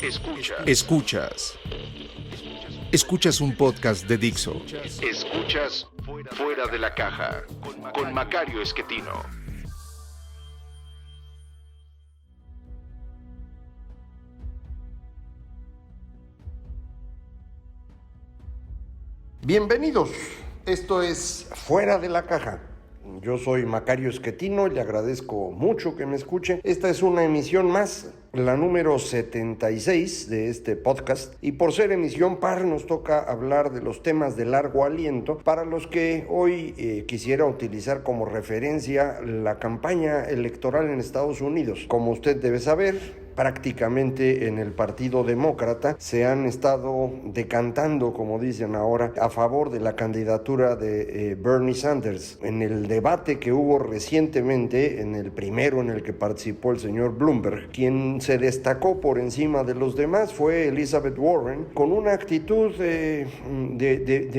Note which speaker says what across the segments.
Speaker 1: Escuchas un podcast de Dixo.
Speaker 2: Escuchas Fuera de la Caja con Macario Esquetino.
Speaker 3: Bienvenidos, esto es Fuera de la Caja. Yo soy Macario Esquetino y le agradezco mucho que me escuche. Esta es una emisión más, la número 76 de este podcast, y por ser emisión par nos toca hablar de los temas de largo aliento para los que hoy quisiera utilizar como referencia la campaña electoral en Estados Unidos. Como usted debe saber, prácticamente en el Partido Demócrata se han estado decantando, como dicen ahora, a favor de la candidatura de Bernie Sanders. En el debate que hubo recientemente, en el primero en el que participó el señor Bloomberg, quien se destacó por encima de los demás fue Elizabeth Warren, con una actitud de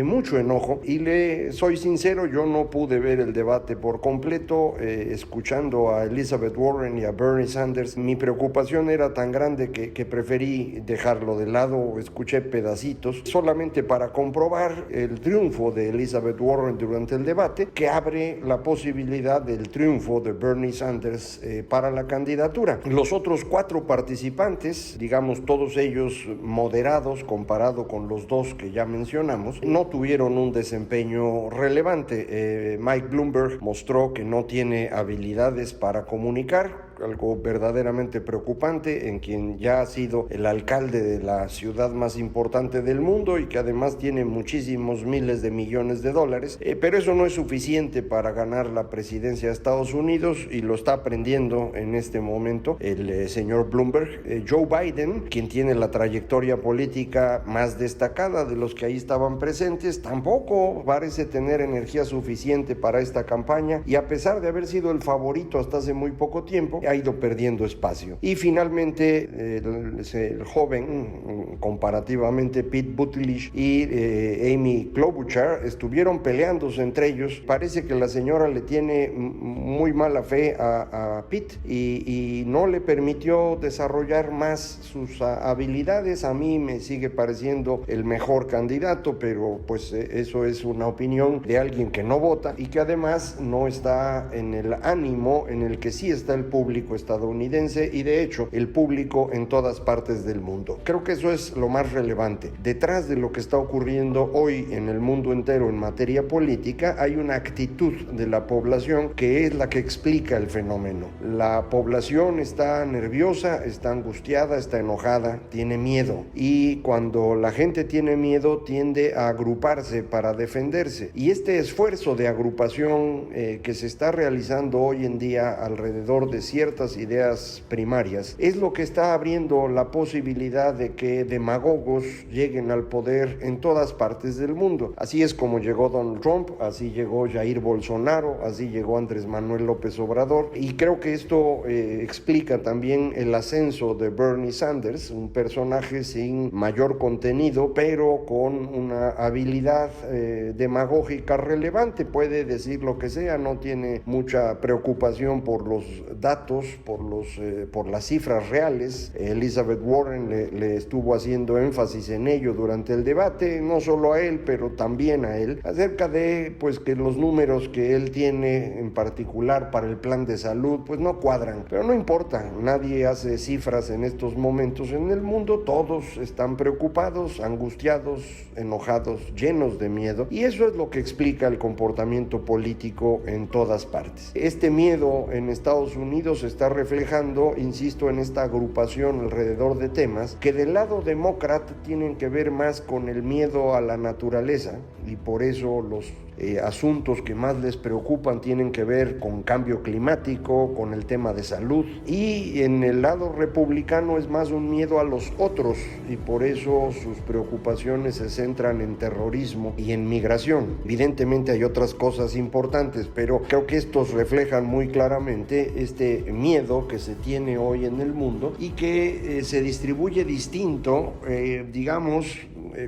Speaker 3: mucho enojo, y le soy sincero, yo no pude ver el debate por completo. Escuchando a Elizabeth Warren y a Bernie Sanders, mi preocupación era tan grande que preferí dejarlo de lado. Escuché pedacitos solamente para comprobar el triunfo de Elizabeth Warren durante el debate, que abre la posibilidad del triunfo de Bernie Sanders para la candidatura. Los otros cuatro participantes, digamos todos ellos moderados comparado con los dos que ya mencionamos, no tuvieron un desempeño relevante. Mike Bloomberg mostró que no tiene habilidades para comunicar, algo verdaderamente preocupante en quien ya ha sido el alcalde de la ciudad más importante del mundo y que además tiene muchísimos miles de millones de dólares, pero eso no es suficiente para ganar la presidencia de Estados Unidos, y lo está aprendiendo en este momento el señor Bloomberg. Joe Biden, quien tiene la trayectoria política más destacada de los que ahí estaban presentes, tampoco parece tener energía suficiente para esta campaña, y a pesar de haber sido el favorito hasta hace muy poco tiempo, ha ido perdiendo espacio. Y finalmente el joven, comparativamente, Pete Buttigieg y Amy Klobuchar estuvieron peleándose entre ellos. Parece que la señora le tiene muy mala fe a Pete y no le permitió desarrollar más sus habilidades. A mí me sigue pareciendo el mejor candidato, pero pues eso es una opinión de alguien que no vota y que además no está en el ánimo en el que sí está el público estadounidense, y de hecho el público en todas partes del mundo. Creo que eso es lo más relevante. Detrás de lo que está ocurriendo hoy en el mundo entero en materia política hay una actitud de la población que es la que explica el fenómeno. La población está nerviosa, está angustiada, está enojada, tiene miedo, y cuando la gente tiene miedo tiende a agruparse para defenderse, y este esfuerzo de agrupación que se está realizando hoy en día alrededor de ciertas ideas primarias es lo que está abriendo la posibilidad de que demagogos lleguen al poder en todas partes del mundo. Así es como llegó Donald Trump, así llegó Jair Bolsonaro, así llegó Andrés Manuel López Obrador, y creo que esto explica también el ascenso de Bernie Sanders, un personaje sin mayor contenido pero con una habilidad demagógica relevante. Puede decir lo que sea, no tiene mucha preocupación por los datos, por las cifras reales. Elizabeth Warren le estuvo haciendo énfasis en ello durante el debate, no solo a él, pero también a él, acerca de pues que los números que él tiene en particular para el plan de salud pues no cuadran, pero no importa, nadie hace cifras en estos momentos en el mundo, todos están preocupados, angustiados, enojados, llenos de miedo, y eso es lo que explica el comportamiento político en todas partes. Este miedo en Estados Unidos se está reflejando, insisto, en esta agrupación alrededor de temas que del lado demócrata tienen que ver más con el miedo a la naturaleza, y por eso los asuntos que más les preocupan tienen que ver con cambio climático, con el tema de salud, y en el lado republicano es más un miedo a los otros, y por eso sus preocupaciones se centran en terrorismo y en migración. Evidentemente hay otras cosas importantes, pero creo que estos reflejan muy claramente este miedo que se tiene hoy en el mundo y que se distribuye distinto, digamos,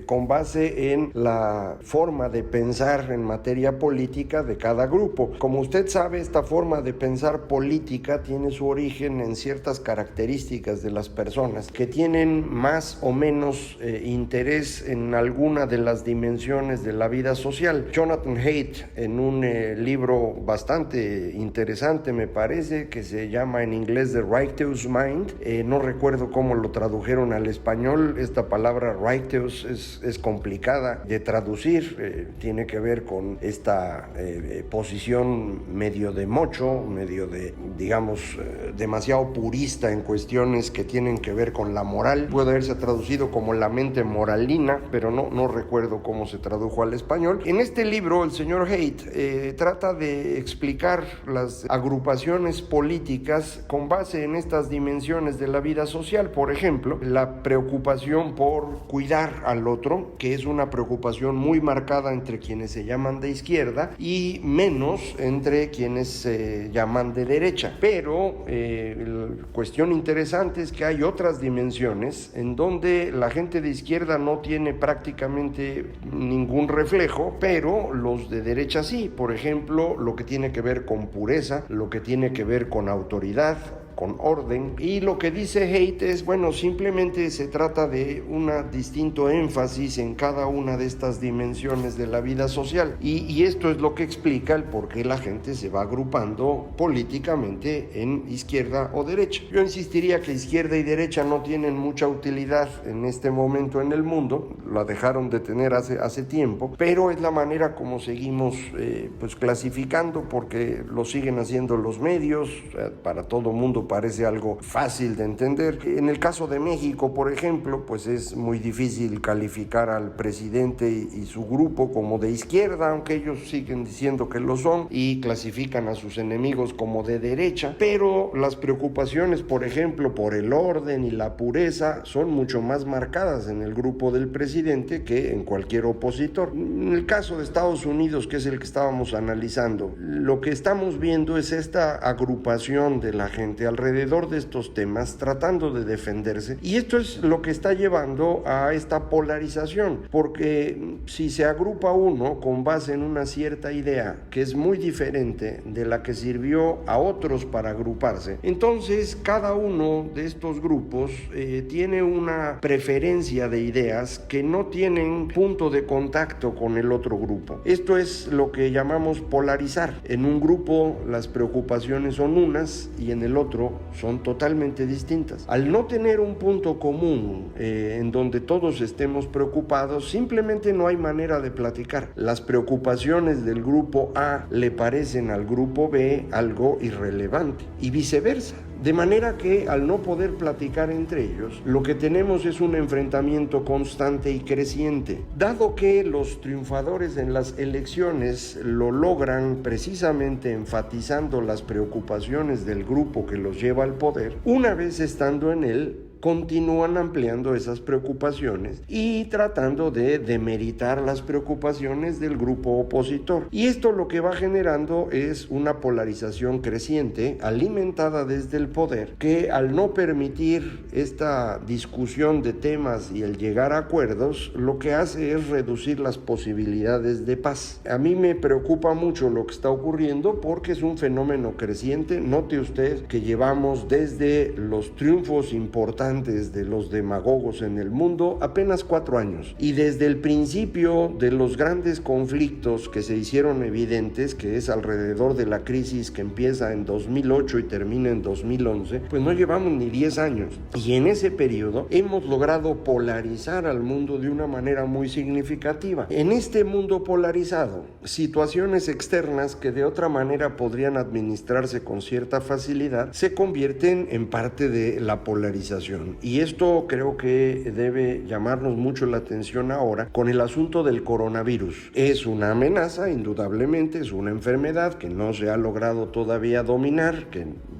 Speaker 3: con base en la forma de pensar en materia política de cada grupo. Como usted sabe, esta forma de pensar política tiene su origen en ciertas características de las personas que tienen más o menos interés en alguna de las dimensiones de la vida social. Jonathan Haidt, en un libro bastante interesante, me parece, que se llama en inglés The Righteous Mind, no recuerdo cómo lo tradujeron al español. Esta palabra righteous es complicada de traducir, tiene que ver con esta posición medio de mocho, medio de, digamos, demasiado purista en cuestiones que tienen que ver con la moral. Puede haberse traducido como la mente moralina, pero no recuerdo cómo se tradujo al español. En este libro, el señor Haidt trata de explicar las agrupaciones políticas con base en estas dimensiones de la vida social. Por ejemplo, la preocupación por cuidar al otro, que es una preocupación muy marcada entre quienes se llaman de izquierda y menos entre quienes se llaman de derecha. Pero la cuestión interesante es que hay otras dimensiones en donde la gente de izquierda no tiene prácticamente ningún reflejo, pero los de derecha sí. Por ejemplo, lo que tiene que ver con pureza, lo que tiene que ver con autoridad, con orden. Y lo que dice Haidt es, bueno, simplemente se trata de un distinto énfasis en cada una de estas dimensiones de la vida social. Y esto es lo que explica el por qué la gente se va agrupando políticamente en izquierda o derecha. Yo insistiría que izquierda y derecha no tienen mucha utilidad en este momento en el mundo, la dejaron de tener hace tiempo, pero es la manera como seguimos clasificando, porque lo siguen haciendo los medios. Para todo mundo parece algo fácil de entender. En el caso de México, por ejemplo, pues es muy difícil calificar al presidente y su grupo como de izquierda, aunque ellos siguen diciendo que lo son, y clasifican a sus enemigos como de derecha. Pero las preocupaciones, por ejemplo, por el orden y la pureza son mucho más marcadas en el grupo del presidente que en cualquier opositor. En el caso de Estados Unidos, que es el que estábamos analizando, lo que estamos viendo es esta agrupación de la gente alrededor de estos temas, tratando de defenderse, y esto es lo que está llevando a esta polarización, porque si se agrupa uno con base en una cierta idea que es muy diferente de la que sirvió a otros para agruparse, entonces cada uno de estos grupos tiene una preferencia de ideas que no tienen punto de contacto con el otro grupo. Esto es lo que llamamos polarizar. En un grupo las preocupaciones son unas y en el otro son totalmente distintas. Al no tener un punto común en donde todos estemos preocupados, simplemente no hay manera de platicar. Las preocupaciones del grupo A le parecen al grupo B algo irrelevante y viceversa. De manera que al no poder platicar entre ellos, lo que tenemos es un enfrentamiento constante y creciente. Dado que los triunfadores en las elecciones lo logran precisamente enfatizando las preocupaciones del grupo que los lleva al poder, una vez estando en él, continúan ampliando esas preocupaciones y tratando de demeritar las preocupaciones del grupo opositor. Y esto lo que va generando es una polarización creciente, alimentada desde el poder, que al no permitir esta discusión de temas y el llegar a acuerdos, lo que hace es reducir las posibilidades de paz. A mí me preocupa mucho lo que está ocurriendo porque es un fenómeno creciente. Note usted que llevamos desde los triunfos importantes de los demagogos en el mundo apenas 4 años, y desde el principio de los grandes conflictos que se hicieron evidentes, que es alrededor de la crisis que empieza en 2008 y termina en 2011, pues no llevamos ni 10 años, y en ese periodo hemos logrado polarizar al mundo de una manera muy significativa. En este mundo polarizado, situaciones externas que de otra manera podrían administrarse con cierta facilidad se convierten en parte de la polarización. Y esto creo que debe llamarnos mucho la atención ahora con el asunto del coronavirus. Es una amenaza, indudablemente, es una enfermedad que no se ha logrado todavía dominar,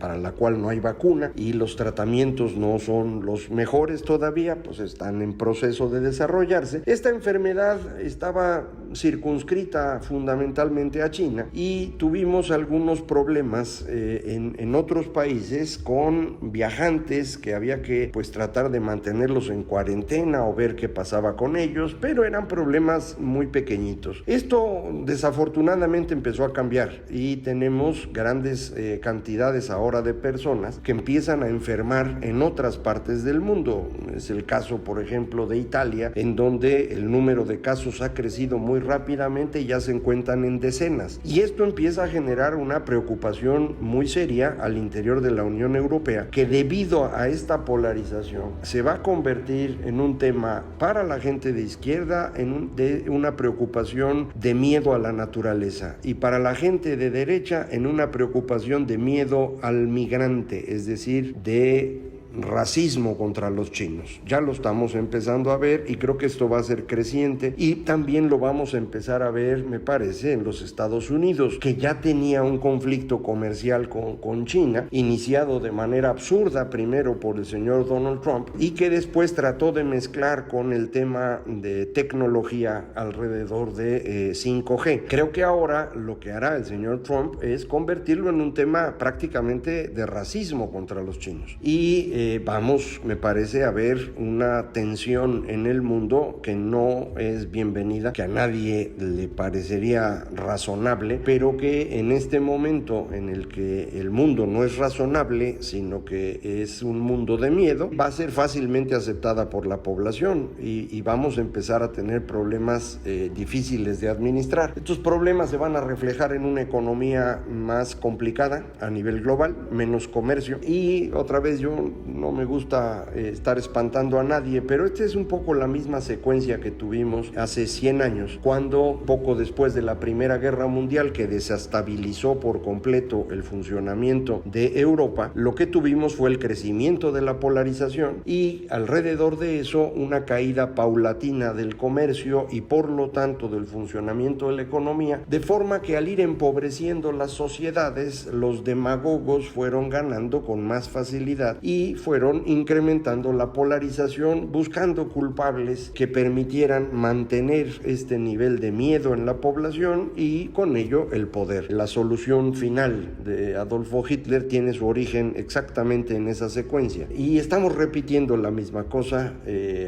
Speaker 3: para la cual no hay vacuna, y los tratamientos no son los mejores todavía, pues están en proceso de desarrollarse. Esta enfermedad estaba circunscrita fundamentalmente a China y tuvimos algunos problemas en otros países con viajantes que había que que pues tratar de mantenerlos en cuarentena o ver qué pasaba con ellos, pero eran problemas muy pequeñitos. Esto desafortunadamente empezó a cambiar y tenemos grandes cantidades ahora de personas que empiezan a enfermar en otras partes del mundo. Es el caso, por ejemplo, de Italia, en donde el número de casos ha crecido muy rápidamente y ya se encuentran en decenas. Y esto empieza a generar una preocupación muy seria al interior de la Unión Europea, que debido a esta polarización se va a convertir en un tema para la gente de izquierda, de una preocupación de miedo a la naturaleza, y para la gente de derecha en una preocupación de miedo al migrante, es decir, de racismo contra los chinos. Ya lo estamos empezando a ver y creo que esto va a ser creciente, y también lo vamos a empezar a ver, me parece, en los Estados Unidos, que ya tenía un conflicto comercial con China, iniciado de manera absurda primero por el señor Donald Trump y que después trató de mezclar con el tema de tecnología alrededor de 5G. Creo que ahora lo que hará el señor Trump es convertirlo en un tema prácticamente de racismo contra los chinos, y vamos, me parece, a ver una tensión en el mundo que no es bienvenida, que a nadie le parecería razonable, pero que en este momento en el que el mundo no es razonable, sino que es un mundo de miedo, va a ser fácilmente aceptada por la población y vamos a empezar a tener problemas difíciles de administrar. Estos problemas se van a reflejar en una economía más complicada a nivel global, menos comercio, y otra vez yo no me gusta estar espantando a nadie, pero esta es un poco la misma secuencia que tuvimos hace 100 años, cuando poco después de la Primera Guerra Mundial, que desestabilizó por completo el funcionamiento de Europa, lo que tuvimos fue el crecimiento de la polarización y alrededor de eso una caída paulatina del comercio y por lo tanto del funcionamiento de la economía, de forma que al ir empobreciendo las sociedades, los demagogos fueron ganando con más facilidad y fueron incrementando la polarización, buscando culpables que permitieran mantener este nivel de miedo en la población y con ello el poder. La solución final de Adolfo Hitler tiene su origen exactamente en esa secuencia y estamos repitiendo la misma cosa.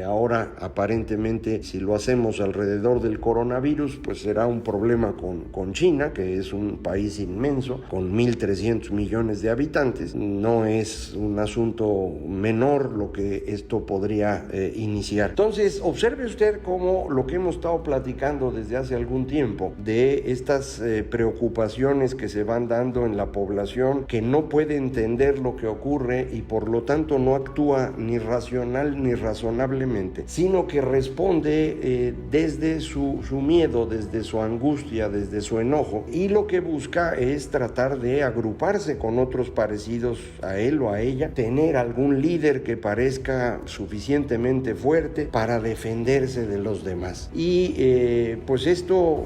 Speaker 3: Ahora aparentemente, si lo hacemos alrededor del coronavirus, pues será un problema con China, que es un país inmenso con 1.300 millones de habitantes. No es un asunto menor lo que esto podría iniciar. Entonces, observe usted cómo lo que hemos estado platicando desde hace algún tiempo de estas preocupaciones que se van dando en la población, que no puede entender lo que ocurre y por lo tanto no actúa ni racional ni razonablemente, sino que responde desde su miedo, desde su angustia, desde su enojo, y lo que busca es tratar de agruparse con otros parecidos a él o a ella, tener algún líder que parezca suficientemente fuerte para defenderse de los demás. Y pues esto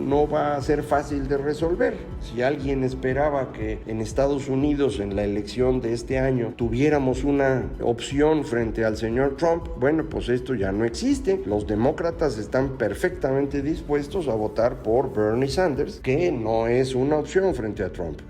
Speaker 3: no va a ser fácil de resolver. Si alguien esperaba que en Estados Unidos en la elección de este año tuviéramos una opción frente al señor Trump, bueno, pues esto ya no existe. Los demócratas están perfectamente dispuestos a votar por Bernie Sanders, que no es una opción frente a Trump.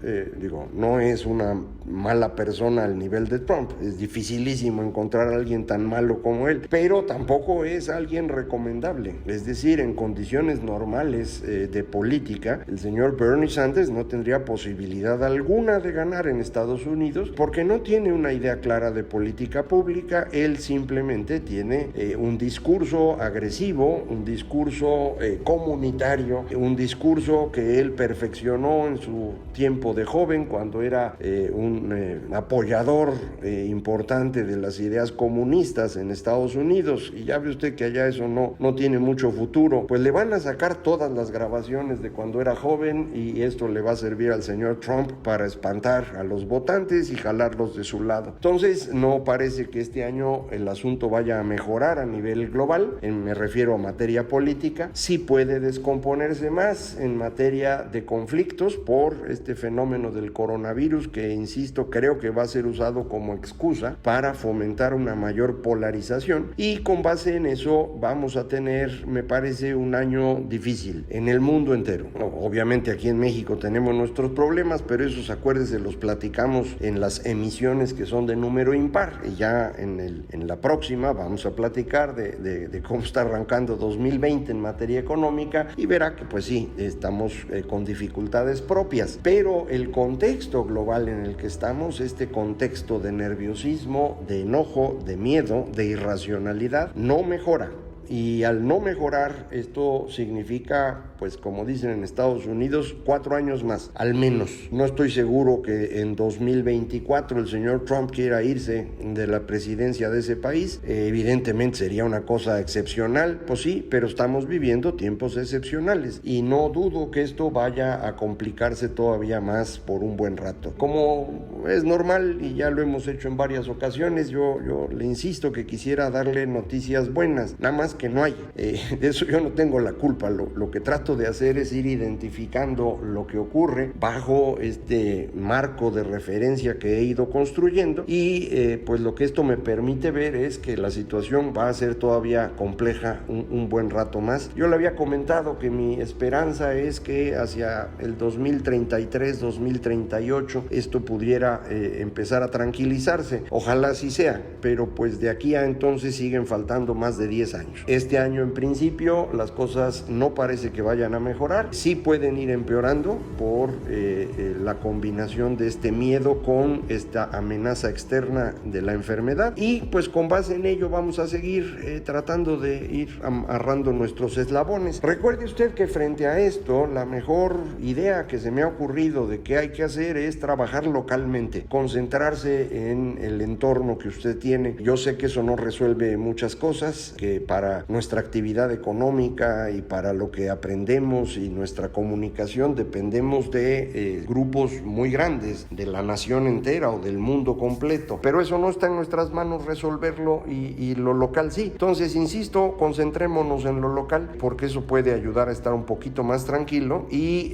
Speaker 3: No es una mala persona al nivel de Trump. Es dificilísimo encontrar a alguien tan malo como él, pero tampoco es alguien recomendable. Es decir, en condiciones normales de política, el señor Bernie Sanders no tendría posibilidad alguna de ganar en Estados Unidos porque no tiene una idea clara de política pública. Él simplemente tiene un discurso agresivo, un discurso comunitario, un discurso que él perfeccionó en su tiempo de joven cuando era un apoyador importante de las ideas comunistas en Estados Unidos, y ya ve usted que allá eso no tiene mucho futuro. Pues le van a sacar todas las grabaciones de cuando era joven y esto le va a servir al señor Trump para espantar a los votantes y jalarlos de su lado. Entonces no parece que este año el asunto vaya a mejorar a nivel global, me refiero a materia política. Sí puede descomponerse más en materia de conflictos por este fenómeno del coronavirus que, insisto, insisto, creo que va a ser usado como excusa para fomentar una mayor polarización, y con base en eso vamos a tener, me parece, un año difícil en el mundo entero. Obviamente aquí en México tenemos nuestros problemas, pero esos, acuérdense, los platicamos en las emisiones que son de número impar, y ya en la próxima vamos a platicar de cómo está arrancando 2020 en materia económica, y verá que pues sí, estamos con dificultades propias, pero el contexto global en el que estamos, este contexto de nerviosismo, de enojo, de miedo, de irracionalidad, no mejora. Y al no mejorar, esto significa, pues como dicen en Estados Unidos, 4 años más, al menos. No estoy seguro que en 2024 el señor Trump quiera irse de la presidencia de ese país. Evidentemente sería una cosa excepcional, pues sí, pero estamos viviendo tiempos excepcionales y no dudo que esto vaya a complicarse todavía más por un buen rato. Como es normal y ya lo hemos hecho en varias ocasiones, yo le insisto que quisiera darle noticias buenas, nada más que no hay. De eso yo no tengo la culpa. Lo que trato de hacer es ir identificando lo que ocurre bajo este marco de referencia que he ido construyendo, y pues lo que esto me permite ver es que la situación va a ser todavía compleja un buen rato más. Yo le había comentado que mi esperanza es que hacia el 2033, 2038 esto pudiera empezar a tranquilizarse. Ojalá así sea, pero pues de aquí a entonces siguen faltando más de 10 años. Este año en principio las cosas no parece que vayan a mejorar, sí pueden ir empeorando por la combinación de este miedo con esta amenaza externa de la enfermedad, y pues con base en ello vamos a seguir tratando de ir amarrando nuestros eslabones. Recuerde usted que frente a esto, la mejor idea que se me ha ocurrido de qué hay que hacer es trabajar localmente, concentrarse en el entorno que usted tiene. Yo sé que eso no resuelve muchas cosas, que para nuestra actividad económica y para lo que aprendemos y nuestra comunicación dependemos de grupos muy grandes, de la nación entera o del mundo completo, pero eso no está en nuestras manos resolverlo, y lo local sí. Entonces, insisto, concentrémonos en lo local, porque eso puede ayudar a estar un poquito más tranquilo, y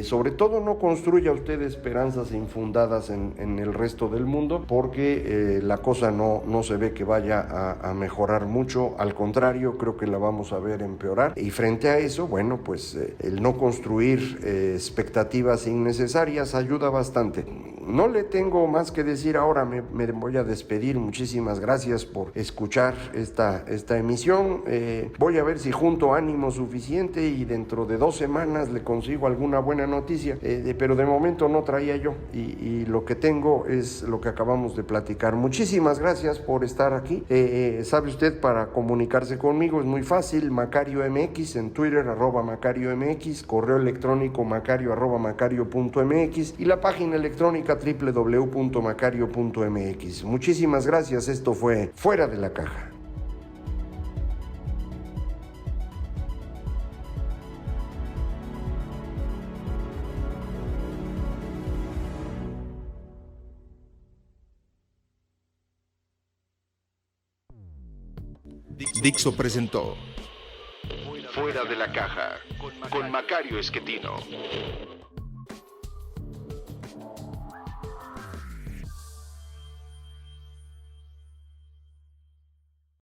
Speaker 3: sobre todo no construya usted esperanzas infundadas en el resto del mundo, porque la cosa no se ve que vaya a mejorar mucho, al contrario, creo que la vamos a ver empeorar, y frente a eso, bueno, pues el no construir expectativas innecesarias ayuda bastante. No le tengo más que decir ahora, me voy a despedir. Muchísimas gracias por escuchar esta emisión. Voy a ver si junto ánimo suficiente y dentro de 2 semanas le consigo alguna buena noticia, pero de momento no traía yo, y lo que tengo es lo que acabamos de platicar. Muchísimas gracias por estar aquí. Sabe usted, para comunicarse conmigo es muy fácil: Macario MX en Twitter, @Macario MX, correo electrónico macario@macario.mx, y la página electrónica www.macario.mx. Muchísimas gracias. Esto fue Fuera de la Caja.
Speaker 1: Dixo presentó
Speaker 2: Fuera de la Caja con Macario Esquetino.